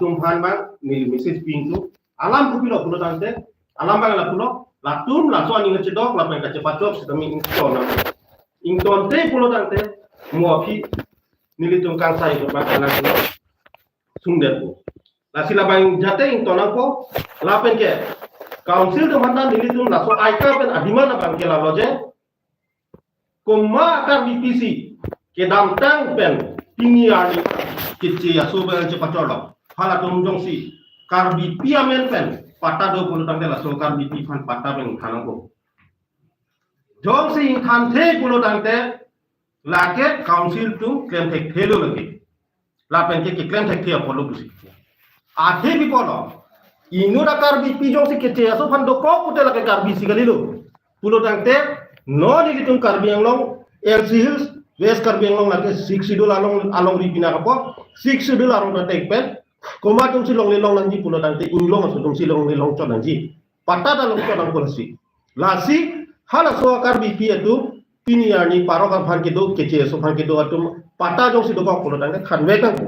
tumhan bang ni message pintu alam kupilo pulo tante alam bang la pulo latum la so ani ngecedok la penga cepacok setemi ington te pulo tante muafi nilitung kang sai ko bang pulo sungder ko la sila bang jate ington ko la penke council de mandan nilitung la so aika pen adimana bang kela loje kuma akar BPC ke damtang pen tinggi ani kecil ya so bang cepacok hala tumjong si karbi piamen pen pata do pulo tangte la so karbi pi fan pata ben khanako jong si khan the pulo tangte la ke council tu claim thek thelo lagi la pen ke claim thek thia polo kusi a the bi polo inu da karbi pi jong si kece so fan do ko putel la ke karbi si galilo pulo tangte no ni tum karbi yang long LC Hills West karbi yang long la ke 6 sidul along ripina kapo 6 sidul along da tek pen koma tum silong lelong langji pulo tangte inglong so tum silong lelong chon langji pata da long chon polisi lasi hala so akar BP itu tini yani paro kan phan ke do kece so phan ke do atum pata jong si do ko pulo tangte khanwe kan ko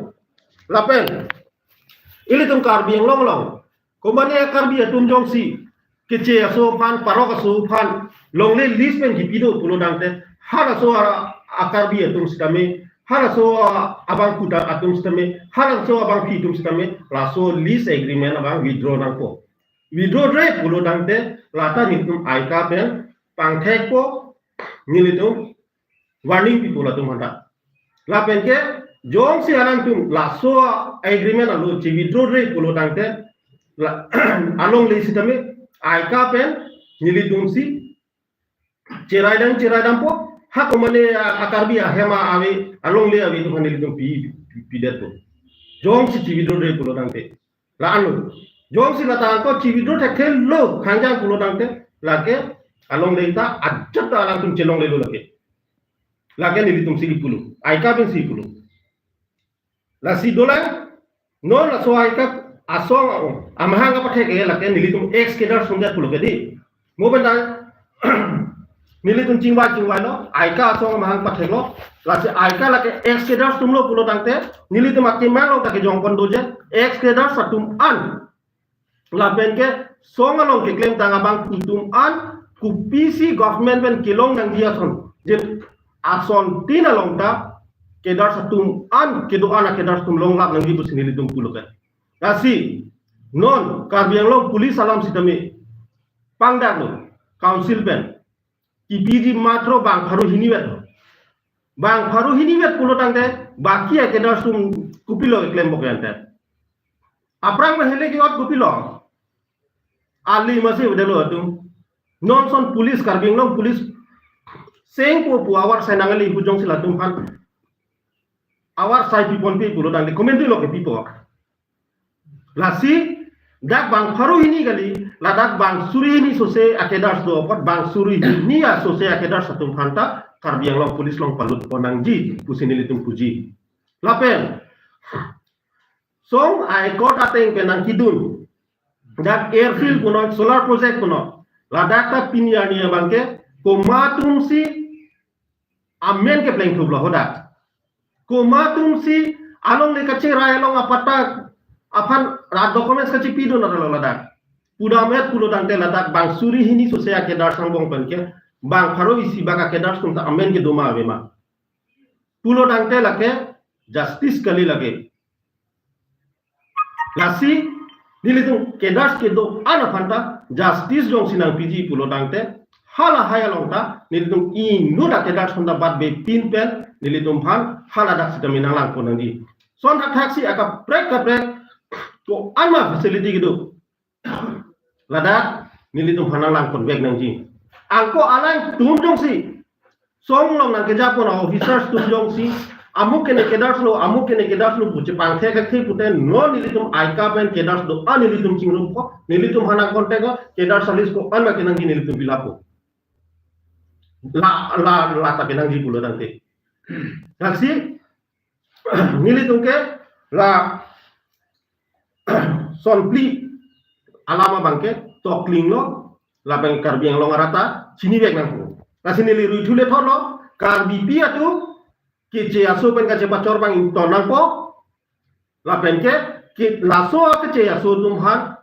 lapen ili tum karbi yang long koma ne karbi atum jong si kece so phan paro ka so phan long le list pen gipido pulo tangte hala so akar bi atum sidame hala so abang kuda atum sisteme hala so abang fitum sisteme la so lease agreement abang withdraw nangko withdraw re pulo dangte lata nitum aika pen pangthek po nilitum warning people atum handa la penke jong si alang tum la so agreement alu chi withdraw re pulo dangte along le sisteme aika pen nilitum si cerai dan po hak umane akarbi hema awe along le awe tu hanil dum pi deto jong si cividro re pulo dangte la anu jong si lata ko cividro thek lo khanja pulo dangte lake along le ta ajat alang tum celong le lo lake ni tum si pulo aika ben si pulo la si dola no la so aika asong amahanga pathe ke lake ni tum ex kedar sundar pulo ke di mo benda nilitum cingwa no aika asong mahang pathelo lase aika lake exkedar tumlo pulo tangte nilitum akimalo take jongkon doje exkedar satum an la benke songalong ke claim tanga bang kutum an ku PC government ben kilong nang dia son je ason tina longta kedar satum an kedo ana kedar satum long lak nang gitu nilitum pulo ke kasi non karbiang long pulis alam sidame pangdak lo council ben IPD matro bang faru hiniwet pulo tangte baki ya kedar sum kupilo claim bokente aprang mahele ki ot kupilo ali masih bedelo atum non son pulis karbing long pulis seng po awar senangali hujong silatum kan awar sai pipon pi pulo tangte komenti lo ke pipo lasi dak bang faru ini kali ladak bang suri ini sose akedar do pot bang suri ini ya sose akedar satu phanta karbiang long polis long palut ponang ji pusini litung puji lapen song ai kot ateng penang kidun dak airfield kuno solar project kuno ladak ta pinyani bangke komatum si amen ke pleng thublo hoda komatum si along le kache rai long apata apan rat documents kachi pido na lo ladak pudamet pulo tangte ladak bang suri hini sose akedar sangbong penke bang faro isi baka kedar sunta amen ke doma avema pulo tangte lake justice kali lage lasi nilitung kedar ke do ana phanta justice jong sinang piji pulo tangte hala haya longta nilitung inu da kedar sunta bat be pin pen nilitung phan hala dak sita minalang konandi son taksi aka prek to alma facility gitu ladak nilitum hanalang kon beg nang ji angko alang tumjong si song long nang kejapon officers tumjong si amuk kene kedar lo buce pangthe ka the puten no nilitum aika ben kedar do nilitum chingrum ko nilitum hanang konte ko kedar salis ko an ma kenang ji nilitum bilapo la ta kenang ji pulo tangte taksi nilitum ke la son pli alama bangke tokling lo labeng karbiang lo ngarata sini bek nang la sini li ruithule tholo karbi pia tu kece aso ben ka cepat bang tonang po la bengke ke laso ke ce ya so tumhan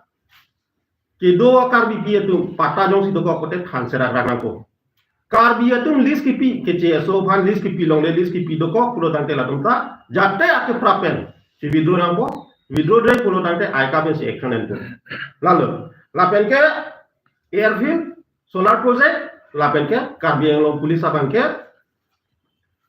ke do karbi pi tu pata jong si do ko kote than sera rana ko karbi tu list ki pi ke ce so bhan list ki pi long le list ki pi do ko pulo tangte la tumta jate ake prapen si withdraw nambo withdraw dai pulo tangte ai ka ben si action ento lalu lapen ke airfield solar project lapen ke karbi yang pulis abang ke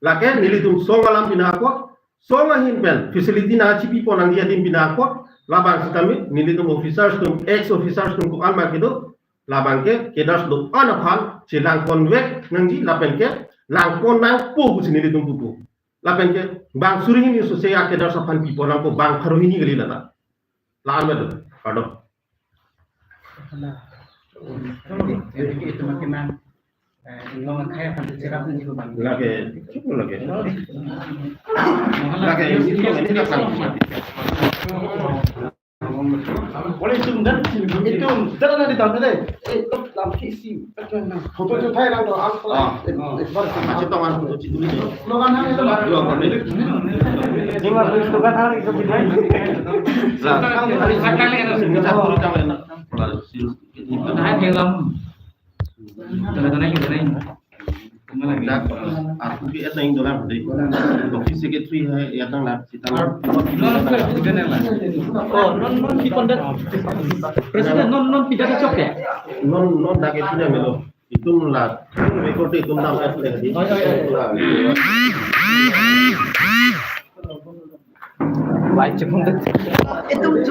lake nilitum song alam pinako song ahin pen facility na chipi ponang dia din pinako labang kami nilitum officers tum ex officers tum ko alma kido labang ke kedas do anapal silang konwek nangji lapen ke lang konang po gus nilitum pupu lapen ke bang suring ni so saya kedas apan pipo nang ko bang harohini gali lata la alma do pardon itu makin ngomong kayak kan cerap nih juga bang. lage ini kan boleh itu darah di tahun deh itu dalam kisi foto itu Thailand tuh apa macam tu orang tu citu ni slogan hari itu lah Jangan slogan hari itu video. sekali ada kita turun tangan enak Itu dah film. Tanda-tanda gitu nih. dak aku bi eta ing dolan de office secretary hai ya tang la kita non pikondet. Presiden non pidato cok ya. non dak itu nya melo itu la record itu nam at lagi Baik, cukup. Itu